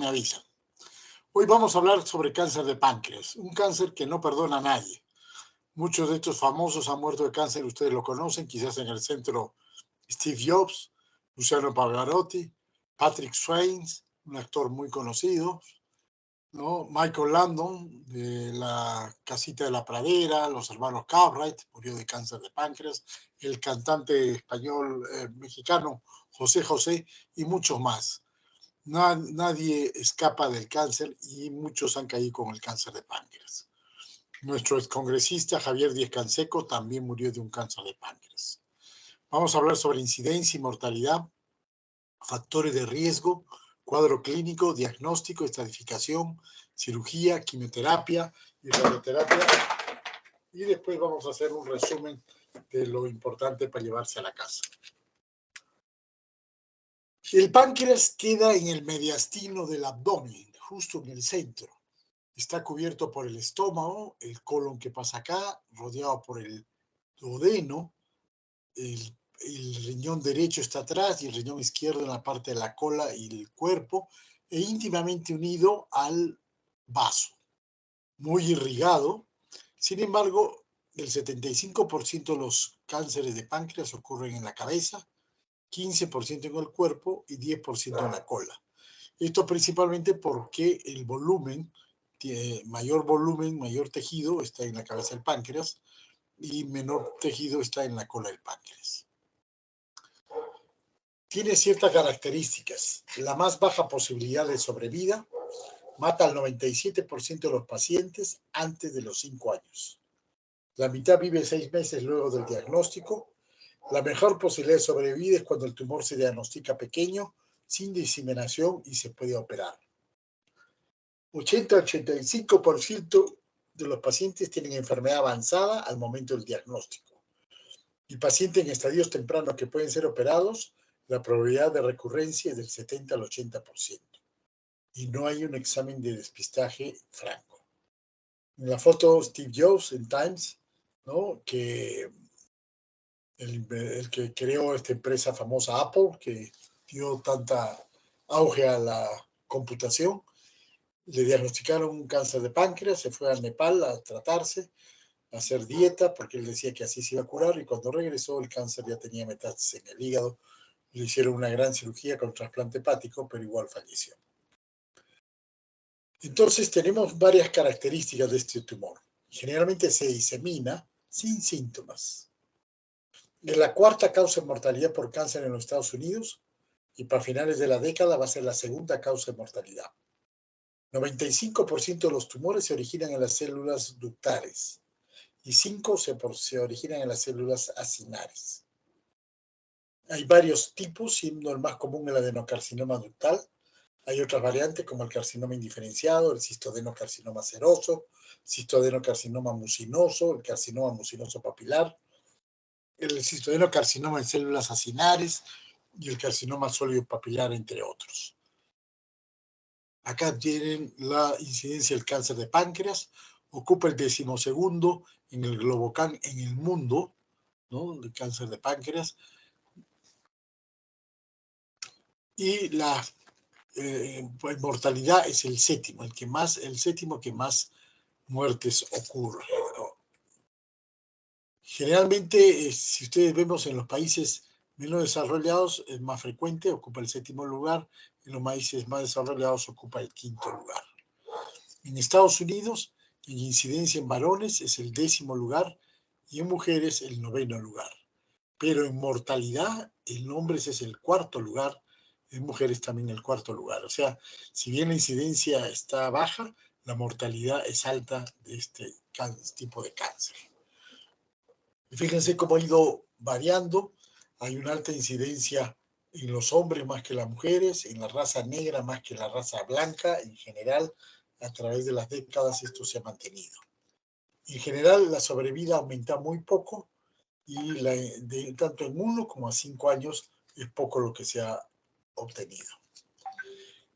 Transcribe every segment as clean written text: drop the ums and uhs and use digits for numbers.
me avisan. Hoy vamos a hablar sobre cáncer de páncreas, un cáncer que no perdona a nadie. Muchos de estos famosos han muerto de cáncer, ustedes lo conocen, quizás en el centro Steve Jobs, Luciano Pavarotti, Patrick Swayze, un actor muy conocido, ¿no? Michael Landon, de La Casita de la Pradera, los hermanos Cartwright, murió de cáncer de páncreas, el cantante español mexicano José José y muchos más. Nadie escapa del cáncer y muchos han caído con el cáncer de páncreas. Nuestro excongresista Javier Díez-Canseco también murió de un cáncer de páncreas. Vamos a hablar sobre incidencia y mortalidad, factores de riesgo, cuadro clínico, diagnóstico, estratificación, cirugía, quimioterapia y radioterapia. Y después vamos a hacer un resumen de lo importante para llevarse a la casa. El páncreas queda en el mediastino del abdomen, justo en el centro. Está cubierto por el estómago, el colon que pasa acá, rodeado por el duodeno, el riñón derecho está atrás y el riñón izquierdo en la parte de la cola y el cuerpo, e íntimamente unido al vaso, muy irrigado. Sin embargo, el 75% de los cánceres de páncreas ocurren en la cabeza, 15% en el cuerpo y 10% en la cola. Esto principalmente porque el volumen, mayor tejido está en la cabeza del páncreas y menor tejido está en la cola del páncreas. Tiene ciertas características. La más baja posibilidad de sobrevida, mata al 97% de los pacientes antes de los 5 años. La mitad vive 6 meses luego del diagnóstico. La mejor posibilidad de sobrevivir es cuando el tumor se diagnostica pequeño, sin diseminación y se puede operar. 80-85% de los pacientes tienen enfermedad avanzada al momento del diagnóstico. Y pacientes en estadios tempranos que pueden ser operados, la probabilidad de recurrencia es del 70 al 80%. Y no hay un examen de despistaje franco. En la foto Steve Jobs en Times, ¿no? Que el que creó esta empresa famosa Apple, que dio tanta auge a la computación, le diagnosticaron un cáncer de páncreas, se fue a Nepal a tratarse, a hacer dieta, porque él decía que así se iba a curar, y cuando regresó el cáncer ya tenía metástasis en el hígado, le hicieron una gran cirugía con trasplante hepático, pero igual falleció. Entonces tenemos varias características de este tumor. Generalmente se disemina sin síntomas. Es la cuarta causa de mortalidad por cáncer en los Estados Unidos y para finales de la década va a ser la segunda causa de mortalidad. 95% de los tumores se originan en las células ductales y 5% se originan en las células acinares. Hay varios tipos, siendo el más común el adenocarcinoma ductal. Hay otras variantes como el carcinoma indiferenciado, el cistodenocarcinoma seroso, cistodenocarcinoma mucinoso, el carcinoma mucinoso papilar, el cistodenocarcinoma en células acinares y el carcinoma sólido papilar, entre otros. Acá tienen la incidencia del cáncer de páncreas, ocupa el 12º en el Globocan en el mundo, ¿no? El cáncer de páncreas. Y la mortalidad es el séptimo que más muertes ocurre. Generalmente, si ustedes vemos en los países menos desarrollados, es más frecuente, ocupa el 7º lugar, en los países más desarrollados ocupa el 5º lugar. En Estados Unidos, en incidencia en varones es el 10º lugar y en mujeres el 9º lugar. Pero en mortalidad, en hombres es el 4º lugar, en mujeres también el 4º lugar. O sea, si bien la incidencia está baja, la mortalidad es alta de este tipo de cáncer. Y fíjense cómo ha ido variando. Hay una alta incidencia en los hombres más que las mujeres, en la raza negra más que la raza blanca. En general, a través de las décadas esto se ha mantenido. En general, la sobrevida aumenta muy poco y tanto en 1 como a 5 años es poco lo que se ha obtenido.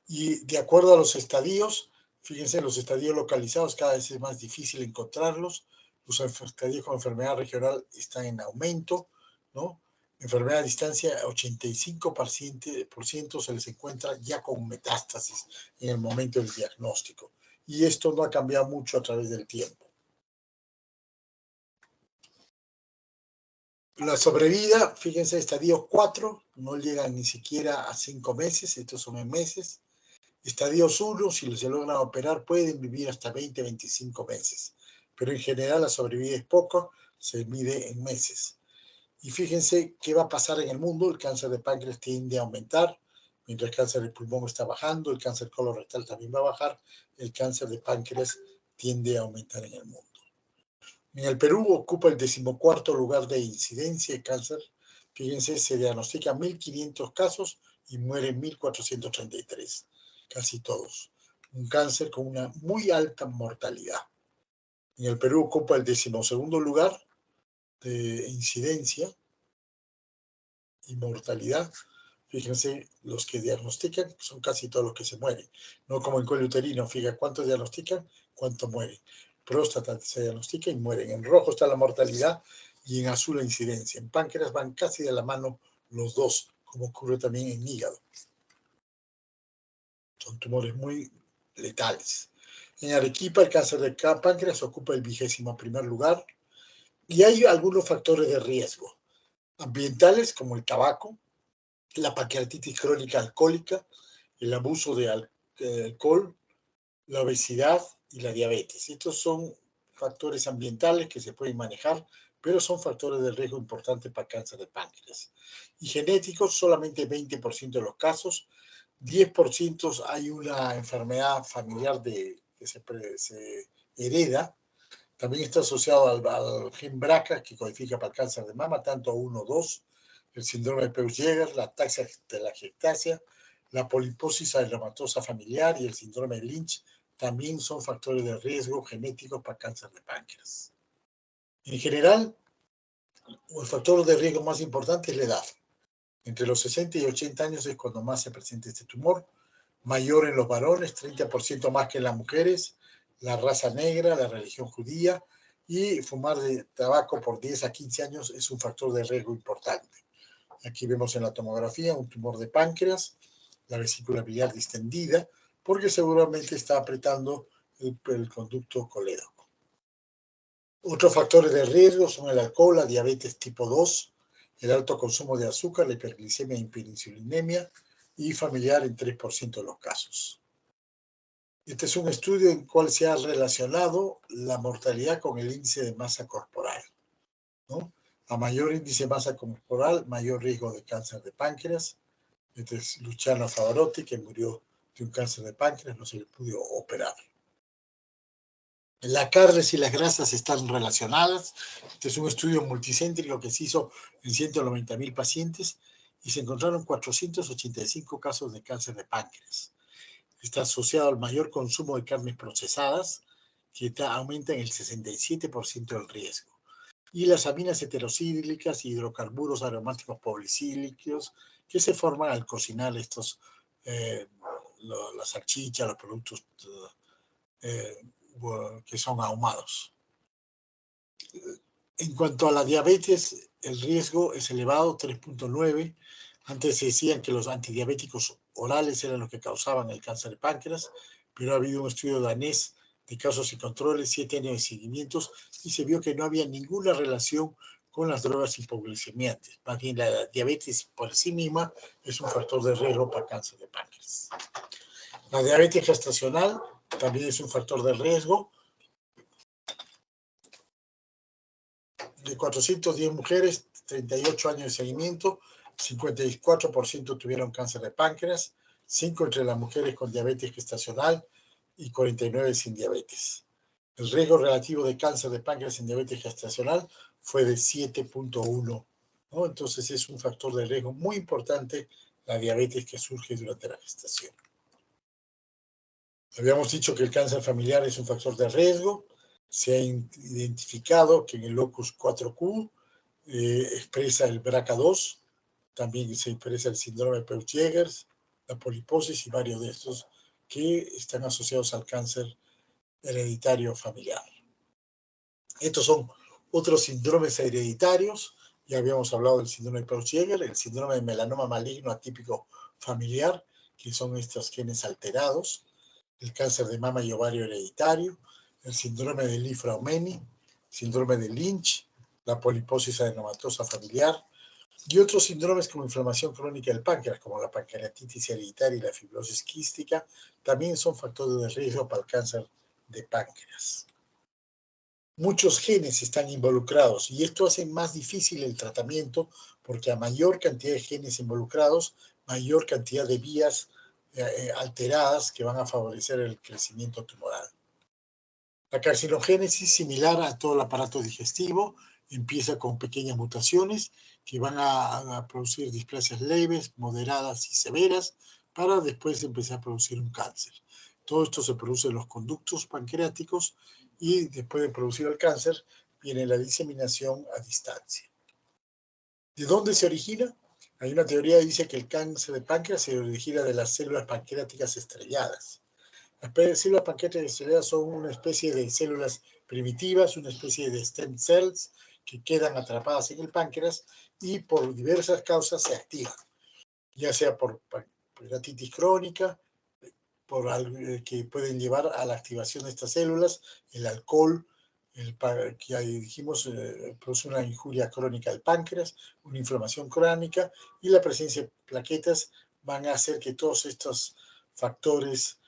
Y de acuerdo a los estadios, fíjense, los estadios localizados cada vez es más difícil encontrarlos. Los estadios con enfermedad regional están en aumento, ¿no? Enfermedad a distancia, 85% se les encuentra ya con metástasis en el momento del diagnóstico. Y esto no ha cambiado mucho a través del tiempo. La sobrevida, fíjense, estadio 4, no llegan ni siquiera a 5 meses, estos son en meses. Estadios 1, si se logran operar, pueden vivir hasta 20, 25 meses. Pero en general la sobrevida es poco, se mide en meses. Y fíjense qué va a pasar en el mundo. El cáncer de páncreas tiende a aumentar, mientras el cáncer de pulmón está bajando, el cáncer colorectal también va a bajar, el cáncer de páncreas tiende a aumentar en el mundo. En el Perú ocupa el 14º lugar de incidencia de cáncer. Fíjense, se diagnostican 1.500 casos y mueren 1.433, casi todos. Un cáncer con una muy alta mortalidad. En el Perú ocupa el 12º lugar de incidencia y mortalidad. Fíjense, los que diagnostican son casi todos los que se mueren. No como en cuello uterino, fíjense cuántos diagnostican, cuántos mueren. Próstata se diagnostica y mueren. En rojo está la mortalidad y en azul la incidencia. En páncreas van casi de la mano los dos, como ocurre también en hígado. Son tumores muy letales. En Arequipa, el cáncer de páncreas ocupa el 21º lugar y hay algunos factores de riesgo ambientales como el tabaco, la pancreatitis crónica alcohólica, el abuso de alcohol, la obesidad y la diabetes. Estos son factores ambientales que se pueden manejar, pero son factores de riesgo importantes para cáncer de páncreas. Y genéticos, solamente 20% de los casos, 10% hay una enfermedad familiar que se hereda. También está asociado al gen BRCA, que codifica para el cáncer de mama, tanto 1 o 2, el síndrome de Peutz-Jeghers, la ataxia telangiectasia, la poliposis eritematosa familiar y el síndrome de Lynch también son factores de riesgo genéticos para cáncer de páncreas. En general, el factor de riesgo más importante es la edad. Entre los 60 y 80 años es cuando más se presenta este tumor, mayor en los varones, 30% más que en las mujeres, la raza negra, la religión judía, y fumar de tabaco por 10 a 15 años es un factor de riesgo importante. Aquí vemos en la tomografía un tumor de páncreas, la vesícula biliar distendida, porque seguramente está apretando el conducto colédoco. Otros factores de riesgo son el alcohol, la diabetes tipo 2, el alto consumo de azúcar, la hiperglicemia e hiperinsulinemia, y familiar en 3% de los casos. Este es un estudio en el cual se ha relacionado la mortalidad con el índice de masa corporal, ¿no? A mayor índice de masa corporal, mayor riesgo de cáncer de páncreas. Este es Luciano Pavarotti, que murió de un cáncer de páncreas, no se le pudo operar. Las carnes y las grasas están relacionadas. Este es un estudio multicéntrico que se hizo en 190.000 pacientes y se encontraron 485 casos de cáncer de páncreas. Está asociado al mayor consumo de carnes procesadas, que aumenta en el 67% del riesgo. Y las aminas heterocíclicas y hidrocarburos aromáticos policíclicos que se forman al cocinar estos, la salchicha, los productos que son ahumados. En cuanto a la diabetes, el riesgo es elevado, 3.9. Antes se decían que los antidiabéticos orales eran los que causaban el cáncer de páncreas, pero ha habido un estudio danés de casos y controles, 7 años de seguimientos, y se vio que no había ninguna relación con las drogas hipoglicemiantes. Más bien, la diabetes por sí misma es un factor de riesgo para cáncer de páncreas. La diabetes gestacional también es un factor de riesgo. De 410 mujeres, 38 años de seguimiento, 54% tuvieron cáncer de páncreas, 5 entre las mujeres con diabetes gestacional y 49 sin diabetes. El riesgo relativo de cáncer de páncreas en diabetes gestacional fue de 7.1, ¿no? Entonces es un factor de riesgo muy importante la diabetes que surge durante la gestación. Habíamos dicho que el cáncer familiar es un factor de riesgo. Se ha identificado que en el locus 4Q expresa el BRCA2, también se expresa el síndrome de Peutz-Jeghers, la poliposis y varios de estos que están asociados al cáncer hereditario familiar. Estos son otros síndromes hereditarios. Ya habíamos hablado del síndrome de Peutz-Jeghers, el síndrome de melanoma maligno atípico familiar, que son estos genes alterados, el cáncer de mama y ovario hereditario, el síndrome de Li-Fraumeni, síndrome de Lynch, la poliposis adenomatosa familiar, y otros síndromes como inflamación crónica del páncreas, como la pancreatitis hereditaria y la fibrosis quística, también son factores de riesgo para el cáncer de páncreas. Muchos genes están involucrados y esto hace más difícil el tratamiento porque a mayor cantidad de genes involucrados, mayor cantidad de vías alteradas que van a favorecer el crecimiento tumoral. La carcinogénesis, similar a todo el aparato digestivo, empieza con pequeñas mutaciones que van a producir displasias leves, moderadas y severas para después empezar a producir un cáncer. Todo esto se produce en los conductos pancreáticos y después de producir el cáncer viene la diseminación a distancia. ¿De dónde se origina? Hay una teoría que dice que el cáncer de páncreas se origina de las células pancreáticas estrelladas. Las células pancreáticas estrelladas son una especie de células primitivas, una especie de stem cells que quedan atrapadas en el páncreas y por diversas causas se activan, ya sea por pancreatitis crónica, por que pueden llevar a la activación de estas células, el alcohol, que ahí dijimos, produce una injuria crónica del páncreas, una inflamación crónica y la presencia de plaquetas van a hacer que todos estos factores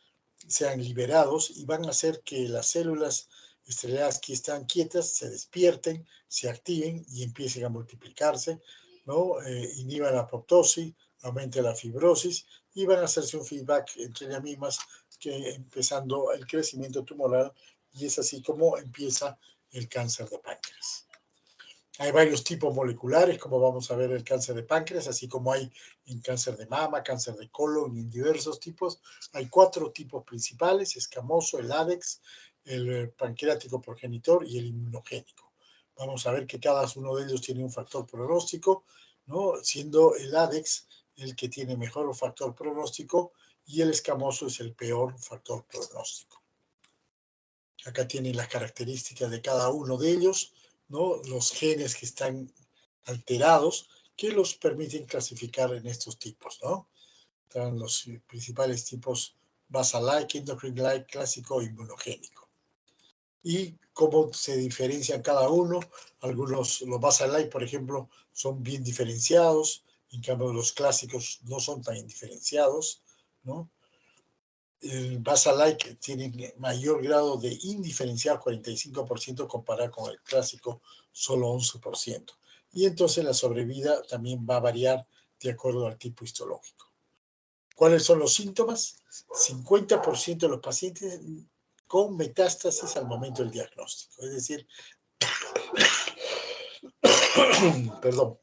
sean liberados y van a hacer que las células estrelladas que están quietas se despierten, se activen y empiecen a multiplicarse, ¿no? Inhiban la apoptosis, aumenta la fibrosis y van a hacerse un feedback entre ellas mismas, que empezando el crecimiento tumoral, y es así como empieza el cáncer de páncreas. Hay varios tipos moleculares, como vamos a ver el cáncer de páncreas, así como hay en cáncer de mama, cáncer de colon y en diversos tipos. Hay 4 tipos principales: escamoso, el ADEX, el pancreático progenitor y el inmunogénico. Vamos a ver que cada uno de ellos tiene un factor pronóstico, ¿no? Siendo el ADEX el que tiene mejor factor pronóstico y el escamoso es el peor factor pronóstico. Acá tienen las características de cada uno de ellos, ¿no? Los genes que están alterados que los permiten clasificar en estos tipos, ¿no? Están los principales tipos basal-like, endocrine-like, clásico e inmunogénico. Y cómo se diferencian cada uno. Algunos, los basal-like, por ejemplo, son bien diferenciados, en cambio los clásicos no son tan indiferenciados, ¿no? El basal-like tiene mayor grado de indiferencial, 45%, comparado con el clásico, solo 11%. Y entonces la sobrevida también va a variar de acuerdo al tipo histológico. ¿Cuáles son los síntomas? 50% de los pacientes con metástasis al momento del diagnóstico. Es decir, perdón,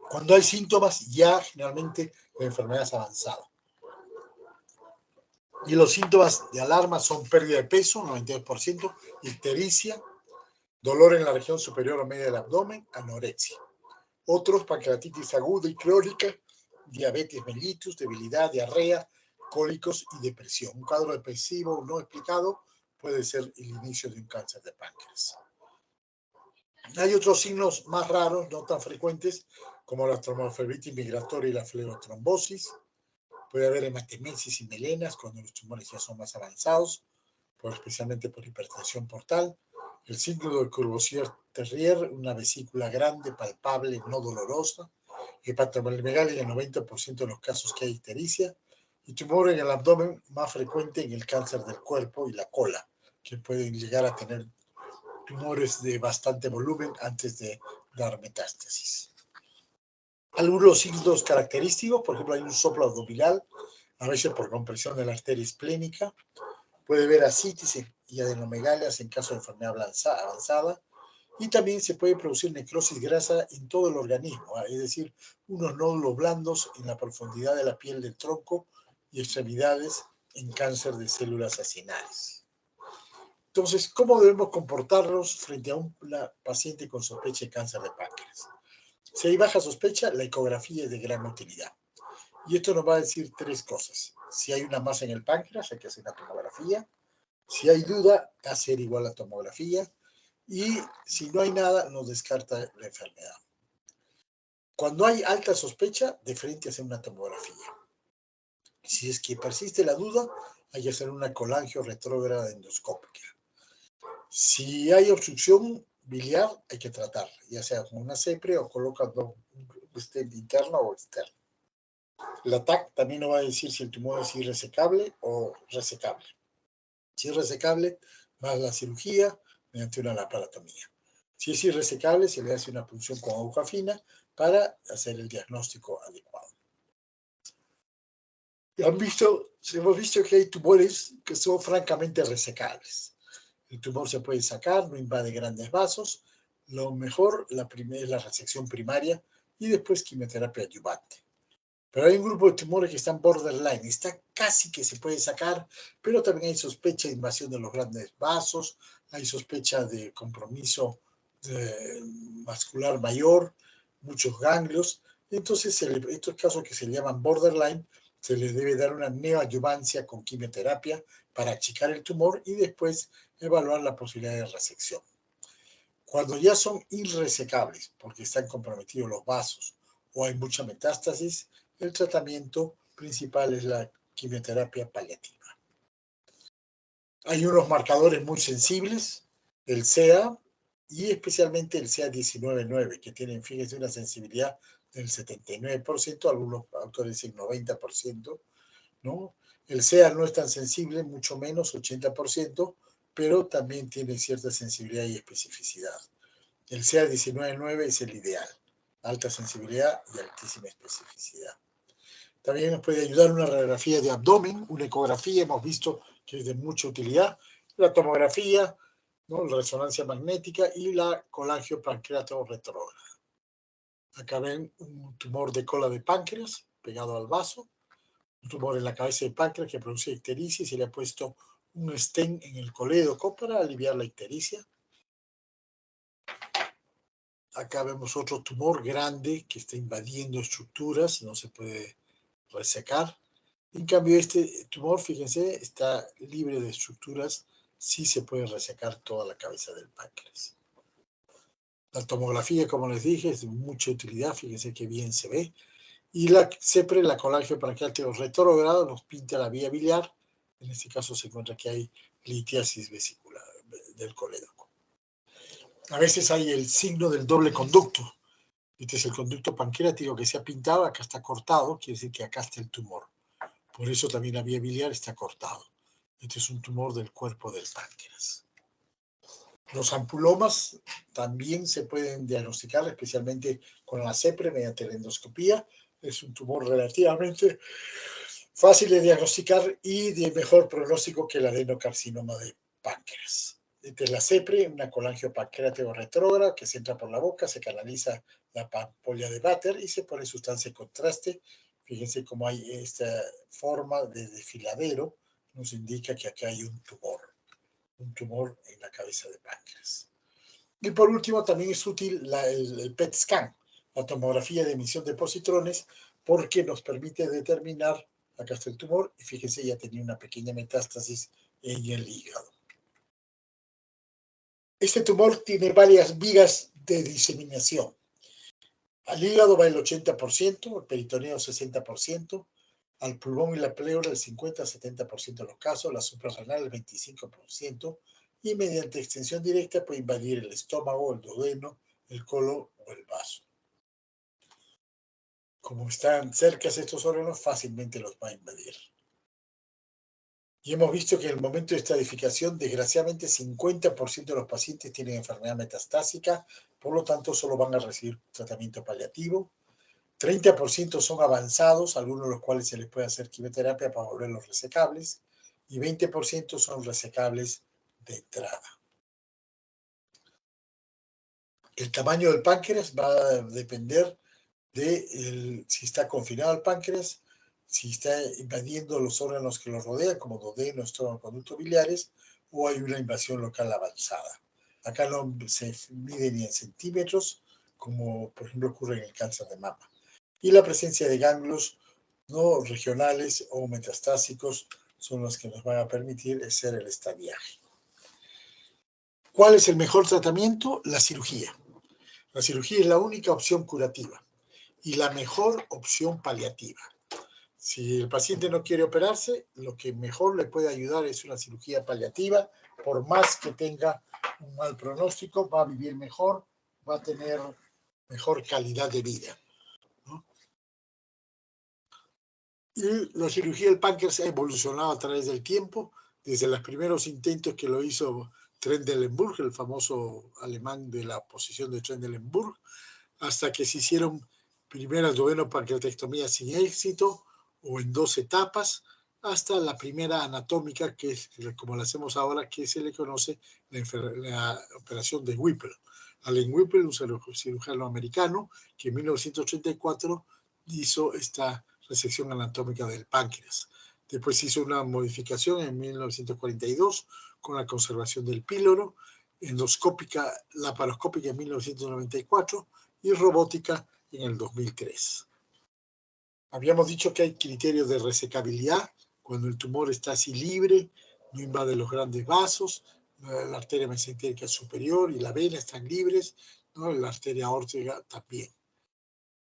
cuando hay síntomas ya generalmente la enfermedad es avanzada. Y los síntomas de alarma son pérdida de peso, 92%, ictericia, dolor en la región superior o media del abdomen, anorexia. Otros, pancreatitis aguda y crónica, diabetes mellitus, debilidad, diarrea, cólicos y depresión. Un cuadro depresivo no explicado puede ser el inicio de un cáncer de páncreas. Hay otros signos más raros, no tan frecuentes, como la tromboflebitis migratoria y la flebotrombosis. Puede haber hematemesis y melenas cuando los tumores ya son más avanzados, especialmente por hipertensión portal. El síndrome de Courvoisier-Terrier, una vesícula grande, palpable, no dolorosa. Hepatomegalia en el 90% de los casos que hay ictericia. Y tumor en el abdomen, más frecuente en el cáncer del cuerpo y la cola, que pueden llegar a tener tumores de bastante volumen antes de dar metástasis. Algunos signos característicos, por ejemplo, hay un soplo abdominal, a veces por compresión de la arteria esplénica. Puede haber ascitis y adenomegalias en caso de enfermedad avanzada. Y también se puede producir necrosis grasa en todo el organismo, es decir, unos nódulos blandos en la profundidad de la piel del tronco y extremidades en cáncer de células acinares. Entonces, ¿cómo debemos comportarnos frente a una paciente con sospecha de cáncer de páncreas? Si hay baja sospecha, la ecografía es de gran utilidad. Y esto nos va a decir 3 cosas. Si hay una masa en el páncreas, hay que hacer una tomografía. Si hay duda, hacer igual la tomografía. Y si no hay nada, nos descarta la enfermedad. Cuando hay alta sospecha, de frente hacer una tomografía. Si es que persiste la duda, hay que hacer una colangio retrógrada endoscópica. Si hay obstrucción biliar, hay que tratarla, ya sea con una CEPRE o colocando un stent interno o externo. La TAC también nos va a decir si el tumor es irresecable o resecable. Si es resecable, va a la cirugía mediante una laparotomía. Si es irresecable, se le hace una punción con aguja fina para hacer el diagnóstico adecuado. Hemos visto que hay tumores que son francamente resecables. El tumor se puede sacar, no invade grandes vasos. Lo mejor es la resección primaria y después quimioterapia adyuvante. Pero hay un grupo de tumores que están borderline, está casi que se puede sacar, pero también hay sospecha de invasión de los grandes vasos, hay sospecha de compromiso vascular mayor, muchos ganglios. Entonces, estos casos que se llaman borderline, se les debe dar una neoadyuvancia con quimioterapia para achicar el tumor y después evaluar la posibilidad de resección. Cuando ya son irresecables, porque están comprometidos los vasos o hay mucha metástasis, el tratamiento principal es la quimioterapia paliativa. Hay unos marcadores muy sensibles, el CEA y especialmente el CA19-9, que tienen, fíjense, una sensibilidad del 79%, algunos autores dicen 90%, ¿no? El CEA no es tan sensible, mucho menos, 80%, pero también tiene cierta sensibilidad y especificidad. El CA19-9 es el ideal, alta sensibilidad y altísima especificidad. También nos puede ayudar una radiografía de abdomen, una ecografía, hemos visto que es de mucha utilidad, la tomografía, ¿no? La resonancia magnética y la colangiopancreato retrógrada. Acá ven un tumor de cola de páncreas pegado al vaso, un tumor en la cabeza de páncreas que produce ictericia y se le ha puesto un stent en el colédoco para aliviar la ictericia. Acá vemos otro tumor grande que está invadiendo estructuras, no se puede resecar. En cambio, este tumor, fíjense, está libre de estructuras, sí se puede resecar toda la cabeza del páncreas. La tomografía, como les dije, es de mucha utilidad, fíjense qué bien se ve. Y la CEPRE, la colangiopancreático retrógrado, nos pinta la vía biliar. En este caso se encuentra que hay litiasis vesicular del colédoco. A veces hay el signo del doble conducto. Este es el conducto pancreático que se ha pintado, acá está cortado, quiere decir que acá está el tumor. Por eso también la vía biliar está cortado. Este es un tumor del cuerpo del páncreas. Los ampulomas también se pueden diagnosticar, especialmente con la CEPRE mediante la endoscopía. Es un tumor relativamente fácil de diagnosticar y de mejor pronóstico que el adenocarcinoma de páncreas. Esta es la CEPRE, una colangiopancreático retrógrada que se entra por la boca, se canaliza la ampolla de Batter y se pone sustancia de contraste. Fíjense cómo hay esta forma de desfiladero, nos indica que acá hay un tumor en la cabeza de páncreas. Y por último, también es útil el PET scan, la tomografía de emisión de positrones, porque nos permite determinar, acá está el tumor, y fíjense, ya tenía una pequeña metástasis en el hígado. Este tumor tiene varias vías de diseminación. Al hígado va el 80%, al peritoneo 60%, al pulmón y la pleura el 50-70% de los casos, la suprarrenal el 25%, y mediante extensión directa puede invadir el estómago, el duodeno, el colon o el vaso. Como están cerca estos órganos, fácilmente los va a invadir. Y hemos visto que en el momento de estratificación, desgraciadamente, 50% de los pacientes tienen enfermedad metastásica, por lo tanto, solo van a recibir tratamiento paliativo. 30% son avanzados, algunos de los cuales se les puede hacer quimioterapia para volverlos resecables, y 20% son resecables de entrada. El tamaño del páncreas va a depender de si está confinado el páncreas, si está invadiendo los órganos que lo rodean, como duodeno, estómago, conductos biliares, o hay una invasión local avanzada. Acá no se mide ni en centímetros, como por ejemplo ocurre en el cáncer de mama. Y la presencia de ganglios no regionales o metastásicos son los que nos van a permitir hacer el estadiaje. ¿Cuál es el mejor tratamiento? La cirugía. La cirugía es la única opción curativa. y la mejor opción paliativa. Si el paciente no quiere operarse, lo que mejor le puede ayudar es una cirugía paliativa. Por más que tenga un mal pronóstico, va a vivir mejor, va a tener mejor calidad de vida, ¿no? Y la cirugía del páncreas ha evolucionado a través del tiempo, desde los primeros intentos que lo hizo Trendelenburg, el famoso alemán de la posición de Trendelenburg, hasta que se hicieron primeras duodenopancreatectomías sin éxito o en 2 etapas, hasta la primera anatómica, que es como la hacemos ahora, que se le conoce la operación de Whipple. Allen Whipple, un cirujano americano, que en 1984 hizo esta resección anatómica del páncreas. Después hizo una modificación en 1942 con la conservación del píloro, endoscópica, laparoscópica en 1994 y robótica en el 2003. Habíamos dicho que hay criterios de resecabilidad cuando el tumor está así libre, no invade los grandes vasos, la arteria mesentérica superior y la vena están libres, ¿no? La arteria aórtica también.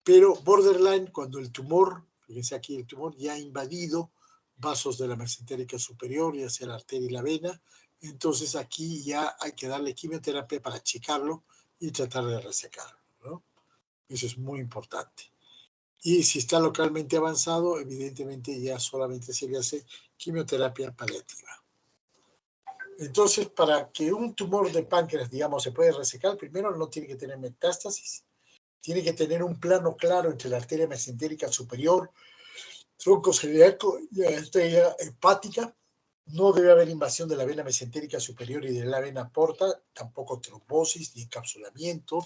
Pero borderline, cuando el tumor, fíjense aquí, el tumor ya ha invadido vasos de la mesentérica superior, ya sea la arteria y la vena, entonces aquí ya hay que darle quimioterapia para achicarlo y tratar de resecarlo, ¿no? Eso es muy importante. Y si está localmente avanzado, evidentemente ya solamente se le hace quimioterapia paliativa. Entonces, para que un tumor de páncreas, digamos, se pueda resecar, primero no tiene que tener metástasis, tiene que tener un plano claro entre la arteria mesentérica superior, tronco celíaco y la arteria hepática. No debe haber invasión de la vena mesentérica superior y de la vena porta, tampoco trombosis, ni encapsulamiento,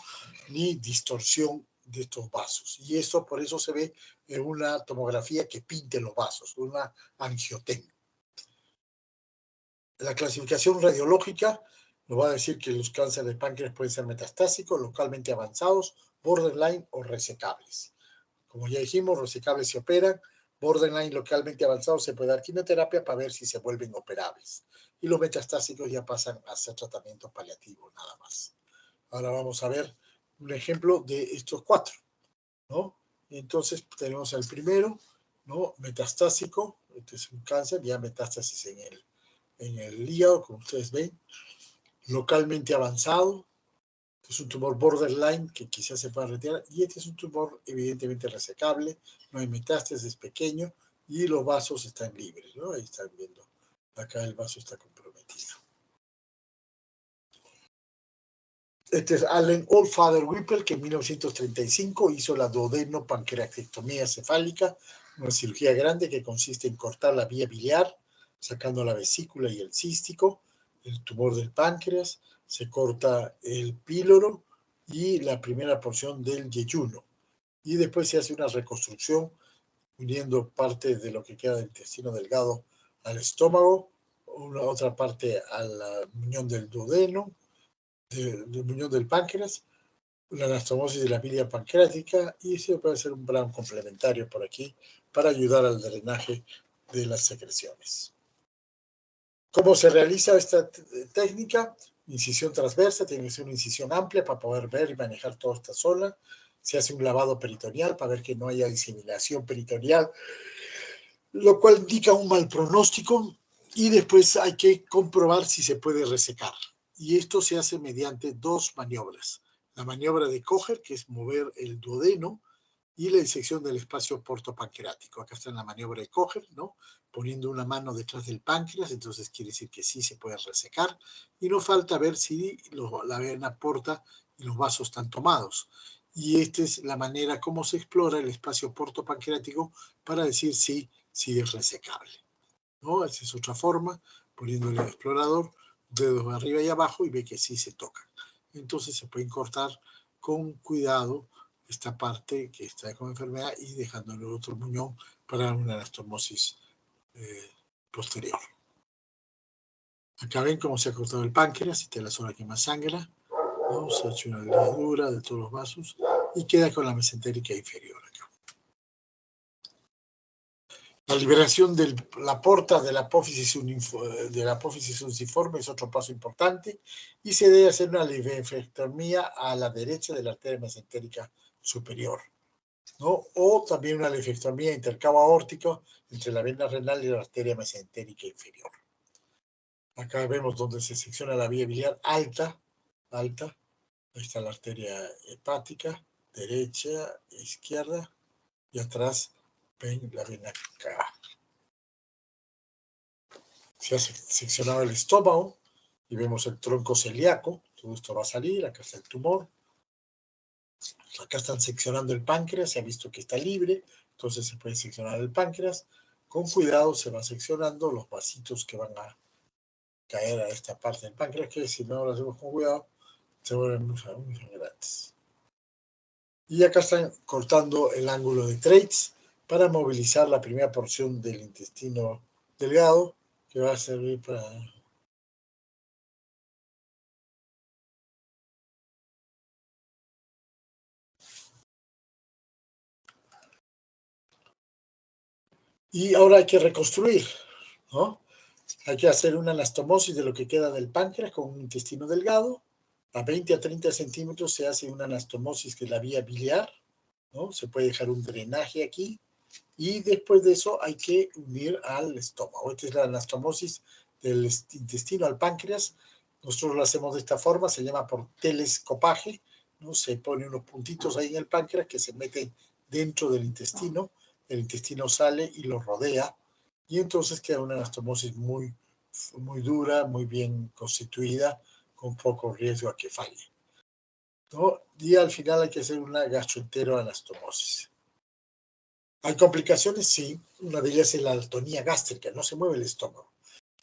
ni distorsión de estos vasos. Y esto por eso se ve en una tomografía que pinte los vasos, una angiotem. La clasificación radiológica nos va a decir que los cánceres de páncreas pueden ser metastásicos, localmente avanzados, borderline o resecables. Como ya dijimos, resecables se operan, borderline localmente avanzados se puede dar quimioterapia para ver si se vuelven operables. Y los metastásicos ya pasan a ser tratamientos paliativos nada más. Ahora vamos a ver un ejemplo de estos 4, ¿no? Entonces tenemos el primero, ¿no? Metastásico, este es un cáncer, ya metástasis en el hígado, como ustedes ven, localmente avanzado. Es un tumor borderline que quizás se pueda retirar y este es un tumor evidentemente resecable, no hay metástasis, es pequeño y los vasos están libres, ¿no? Ahí están viendo, acá el vaso está comprometido. Este es Allen Oldfather Whipple, que en 1935 hizo la duodenopancreatectomía cefálica, una cirugía grande que consiste en cortar la vía biliar, sacando la vesícula y el cístico, el tumor del páncreas, se corta el píloro y la primera porción del yeyuno. Y después se hace una reconstrucción uniendo parte de lo que queda del intestino delgado al estómago, otra parte al muñón del duodeno, del muñón del páncreas, la anastomosis de la pilia pancreática y se puede hacer un plan complementario por aquí para ayudar al drenaje de las secreciones. ¿Cómo se realiza esta técnica? Incisión transversa, tiene que ser una incisión amplia para poder ver y manejar toda esta zona. Se hace un lavado peritoneal para ver que no haya diseminación peritoneal, lo cual indica un mal pronóstico y después hay que comprobar si se puede resecar. Y esto se hace mediante 2 maniobras. La maniobra de Kocher, que es mover el duodeno, y la disección del espacio portopancreático. Acá está en la maniobra de Kocher, ¿no? Poniendo una mano detrás del páncreas, entonces quiere decir que sí se puede resecar. Y no falta ver si la vena porta y los vasos están tomados. Y esta es la manera como se explora el espacio portopancreático para decir si es resecable, ¿no? Esa es otra forma, poniendo el explorador, dedos arriba y abajo y ve que sí se tocan. Entonces se pueden cortar con cuidado esta parte que está con enfermedad y dejándole otro muñón para una anastomosis posterior. Acá ven cómo se ha cortado el páncreas, esta es la zona que más sangra, ¿no? Se ha hecho una ligadura de todos los vasos y queda con la mesentérica inferior acá. La liberación de la porta de la apófisis unciforme es otro paso importante y se debe hacer una linfectomía a la derecha de la arteria mesentérica superior. ¿no? O también una nefrectomía intercavo aórtico entre la vena renal y la arteria mesentérica inferior. Acá vemos donde se secciona la vía biliar alta. Ahí está la arteria hepática, derecha, izquierda, y atrás ven la vena cava. Se ha seccionado el estómago y vemos el tronco celíaco. Todo esto va a salir. Acá está el tumor. Acá están seccionando el páncreas. Se ha visto que está libre. Entonces se puede seccionar el páncreas. Con cuidado se va seccionando los vasitos que van a caer a esta parte del páncreas, que si no lo hacemos con cuidado, se vuelven muy grandes. Y acá están cortando el ángulo de Treitz para movilizar la primera porción del intestino delgado, que va a servir para... Y ahora hay que reconstruir, ¿no? Hay que hacer una anastomosis de lo que queda del páncreas con un intestino delgado. A 20 a 30 centímetros se hace una anastomosis que es la vía biliar, ¿no? Se puede dejar un drenaje aquí. Y después de eso hay que unir al estómago. Esta es la anastomosis del intestino al páncreas. Nosotros lo hacemos de esta forma, se llama por telescopaje, ¿no? Se pone unos puntitos ahí en el páncreas que se meten dentro del intestino, el intestino sale y lo rodea, y entonces queda una anastomosis muy, muy dura, muy bien constituida, con poco riesgo a que falle, ¿no? Y al final hay que hacer una gastroenteroanastomosis. ¿Hay complicaciones? Sí. Una de ellas es la atonía gástrica, no se mueve el estómago.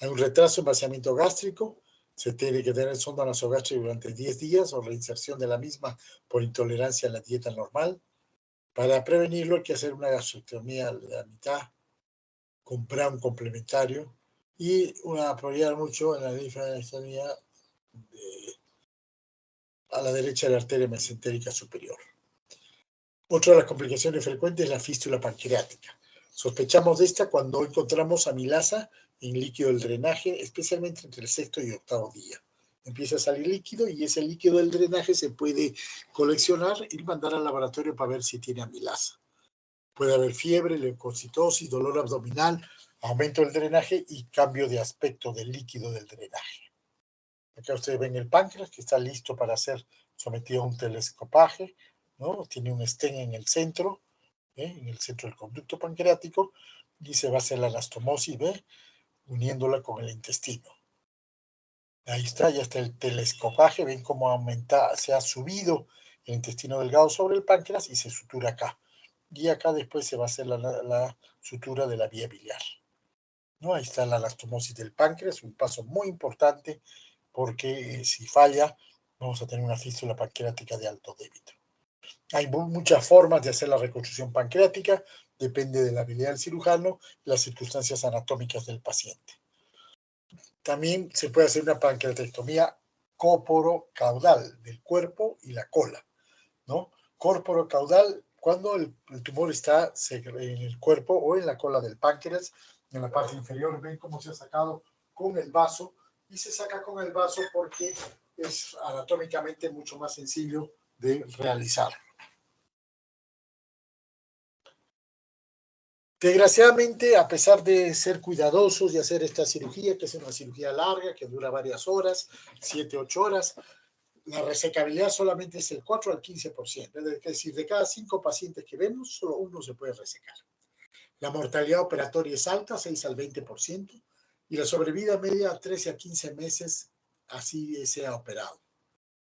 Hay un retraso en vaciamiento gástrico, se tiene que tener sonda nasogástrica durante 10 días o reinserción de la misma por intolerancia a la dieta normal. Para prevenirlo hay que hacer una gastrectomía a la mitad, comprar un complementario y apoyar mucho en la linfadenectomía a la derecha de la arteria mesentérica superior. Otra de las complicaciones frecuentes es la fístula pancreática. Sospechamos de esta cuando encontramos amilasa en líquido del drenaje, especialmente entre el sexto y octavo día. Empieza a salir líquido y ese líquido del drenaje se puede coleccionar y mandar al laboratorio para ver si tiene amilasa. Puede haber fiebre, leucocitosis, dolor abdominal, aumento del drenaje y cambio de aspecto del líquido del drenaje. Acá ustedes ven el páncreas que está listo para ser sometido a un telescopaje, ¿no? Tiene un stent en el centro del conducto pancreático, y se va a hacer la anastomosis, ¿ve? Uniéndola con el intestino. Ahí está, ya está el telescopaje, ven cómo aumenta, se ha subido el intestino delgado sobre el páncreas y se sutura acá. Y acá después se va a hacer la sutura de la vía biliar, ¿no? Ahí está la anastomosis del páncreas, un paso muy importante porque si falla vamos a tener una fístula pancreática de alto débito. Hay muchas formas de hacer la reconstrucción pancreática, depende de la habilidad del cirujano y las circunstancias anatómicas del paciente. También se puede hacer una pancreatectomía corporocaudal del cuerpo y la cola, ¿no? Corporocaudal, cuando el tumor está en el cuerpo o en la cola del páncreas, en la parte inferior, ven cómo se ha sacado con el vaso, y se saca con el vaso porque es anatómicamente mucho más sencillo de realizar. Desgraciadamente, a pesar de ser cuidadosos y hacer esta cirugía, que es una cirugía larga, que dura varias horas, 7, 8 horas, la resecabilidad solamente es el 4 al 15%. Es decir, de cada 5 pacientes que vemos, solo uno se puede resecar. La mortalidad operatoria es alta, 6 al 20%, y la sobrevida media 13 a 15 meses, así sea operado.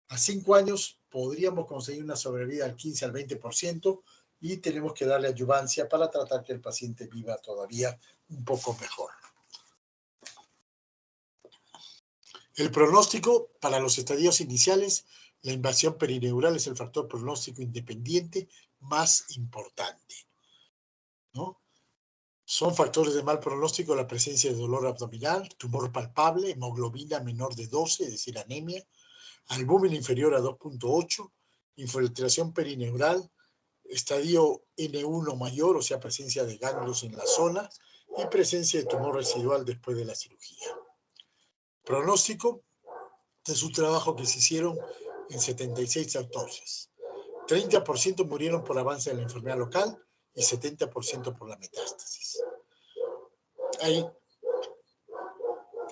A 5 años podríamos conseguir una sobrevida al 15 al 20%, y tenemos que darle adyuvancia para tratar que el paciente viva todavía un poco mejor. El pronóstico para los estadios iniciales, la invasión perineural es el factor pronóstico independiente más importante, ¿no? Son factores de mal pronóstico la presencia de dolor abdominal, tumor palpable, hemoglobina menor de 12, es decir, anemia, albúmina inferior a 2.8, infiltración perineural, estadio N1 mayor, o sea, presencia de ganglios en la zona, y presencia de tumor residual después de la cirugía. Pronóstico es un trabajo que se hicieron en 76 autopsias. 30% murieron por avance de la enfermedad local y 70% por la metástasis. Hay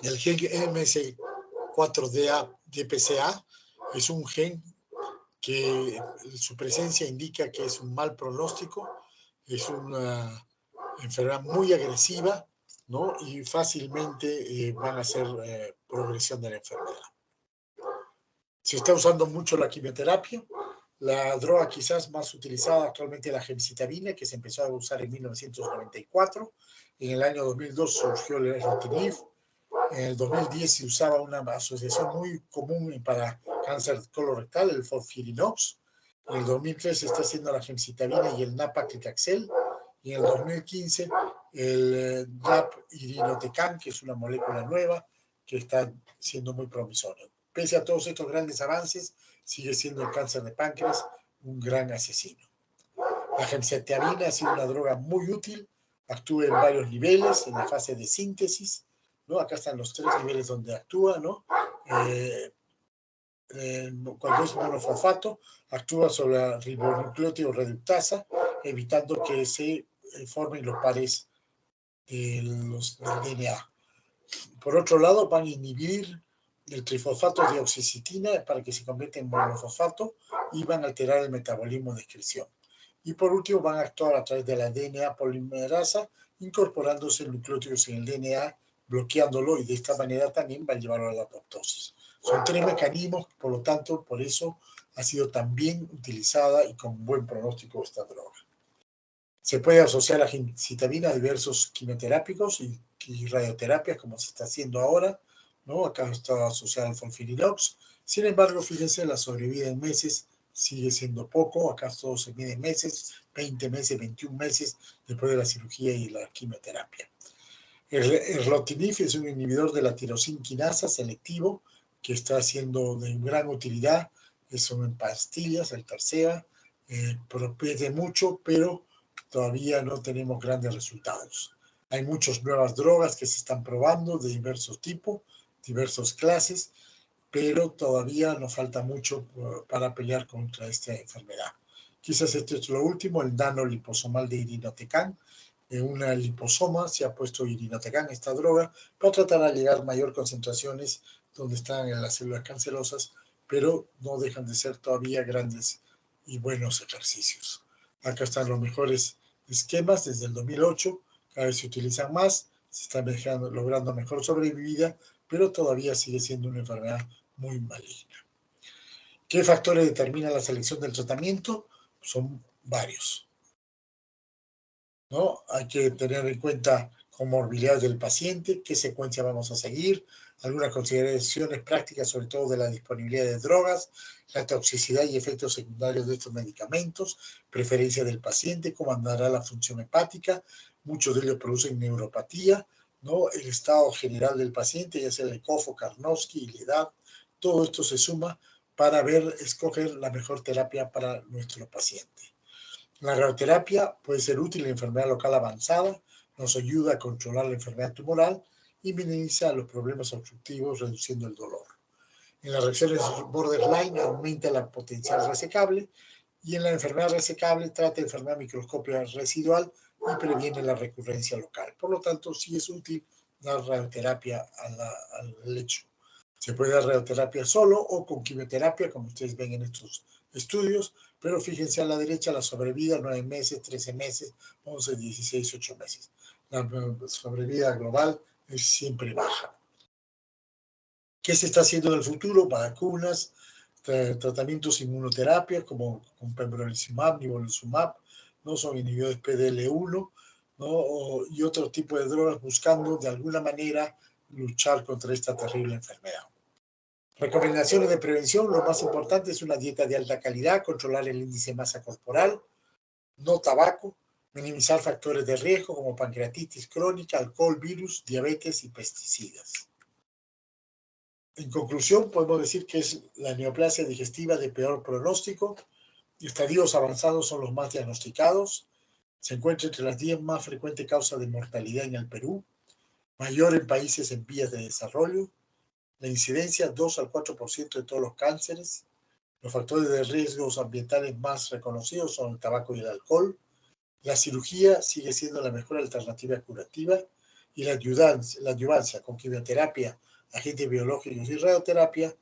el gen MS4DPCA, es un gen que su presencia indica que es un mal pronóstico, es una enfermedad muy agresiva, ¿no? Y fácilmente van a hacer progresión de la enfermedad. Se está usando mucho la quimioterapia. La droga quizás más utilizada actualmente es la gemcitabina, que se empezó a usar en 1994. En el año 2002 surgió el erlotinib. En el 2010 se usaba una asociación muy común para cáncer colorectal, el FOLFIRINOX. En el 2003 se está haciendo la gemcitabina y el nab-paclitaxel. Y en el 2015 el DAP-irinotecan, que es una molécula nueva que está siendo muy promisoria. Pese a todos estos grandes avances, sigue siendo el cáncer de páncreas un gran asesino. La gemcitabina ha sido una droga muy útil, actúa en varios niveles, en la fase de síntesis, ¿no? Acá están los 3 niveles donde actúa, ¿no? Cuando es monofosfato, actúa sobre la ribonucleótido reductasa, evitando que se formen los pares del DNA. Por otro lado, van a inhibir el trifosfato de oxicitina para que se convierta en monofosfato y van a alterar el metabolismo de excreción. Y por último, van a actuar a través de la DNA polimerasa, incorporándose nucleótidos en el DNA, bloqueándolo y de esta manera también va a llevarlo a la apoptosis. Son 3 mecanismos, por lo tanto, por eso ha sido tan bien utilizada y con buen pronóstico esta droga. Se puede asociar la gemcitabina a diversos quimioterápicos y radioterapias, como se está haciendo ahora, ¿no? Acá está asociada al FOLFIRINOX. Sin embargo, fíjense, la sobrevida en meses sigue siendo poco. Acá todo se mide en meses, 20 meses, 21 meses después de la cirugía y la quimioterapia. El erlotinib es un inhibidor de la tirosina quinasa selectivo que está siendo de gran utilidad. Son en pastillas, el Tarceva, promete mucho, pero todavía no tenemos grandes resultados. Hay muchas nuevas drogas que se están probando de diversos tipos, diversas clases, pero todavía nos falta mucho para pelear contra esta enfermedad. Quizás esto es lo último, el nanoliposomal de irinotecan. En una liposoma se ha puesto irinotecan, esta droga, para tratar de llegar a mayor concentraciones donde están en las células cancerosas, pero no dejan de ser todavía grandes y buenos ejercicios. Acá están los mejores esquemas desde el 2008, cada vez se utilizan más, se está logrando mejor sobrevivida, pero todavía sigue siendo una enfermedad muy maligna. ¿Qué factores determinan la selección del tratamiento? Son varios, ¿no? Hay que tener en cuenta comorbilidades del paciente, qué secuencia vamos a seguir, algunas consideraciones prácticas, sobre todo de la disponibilidad de drogas, la toxicidad y efectos secundarios de estos medicamentos, preferencia del paciente, cómo andará la función hepática, muchos de ellos producen neuropatía, ¿no? El estado general del paciente, ya sea el COFO, Karnofsky y la edad, todo esto se suma para escoger la mejor terapia para nuestro paciente. La radioterapia puede ser útil en enfermedad local avanzada, nos ayuda a controlar la enfermedad tumoral y minimiza los problemas obstructivos, reduciendo el dolor. En las reacciones borderline aumenta la potencial resecable y en la enfermedad resecable trata de enfermedad microscópica residual y previene la recurrencia local. Por lo tanto, sí es útil dar radioterapia al lecho. Se puede dar radioterapia solo o con quimioterapia, como ustedes ven en estos estudios, pero fíjense a la derecha la sobrevida, 9 meses, 13 meses, 11, 16, 8 meses. La sobrevida global es siempre baja. ¿Qué se está haciendo en el futuro? Vacunas, tratamientos inmunoterapias como con pembrolizumab, nivolumab, ¿no? Son inhibidores PDL1, ¿no? Y otro tipo de drogas buscando de alguna manera luchar contra esta terrible enfermedad. Recomendaciones de prevención, lo más importante es una dieta de alta calidad, controlar el índice de masa corporal, no tabaco, minimizar factores de riesgo como pancreatitis crónica, alcohol, virus, diabetes y pesticidas. En conclusión, podemos decir que es la neoplasia digestiva de peor pronóstico. Estadios avanzados son los más diagnosticados. Se encuentra entre las 10 más frecuentes causas de mortalidad en el Perú, mayor en países en vías de desarrollo. La incidencia 2 al 4% de todos los cánceres. Los factores de riesgos ambientales más reconocidos son el tabaco y el alcohol. La cirugía sigue siendo la mejor alternativa curativa y la adyuvancia con quimioterapia, agentes biológicos y radioterapia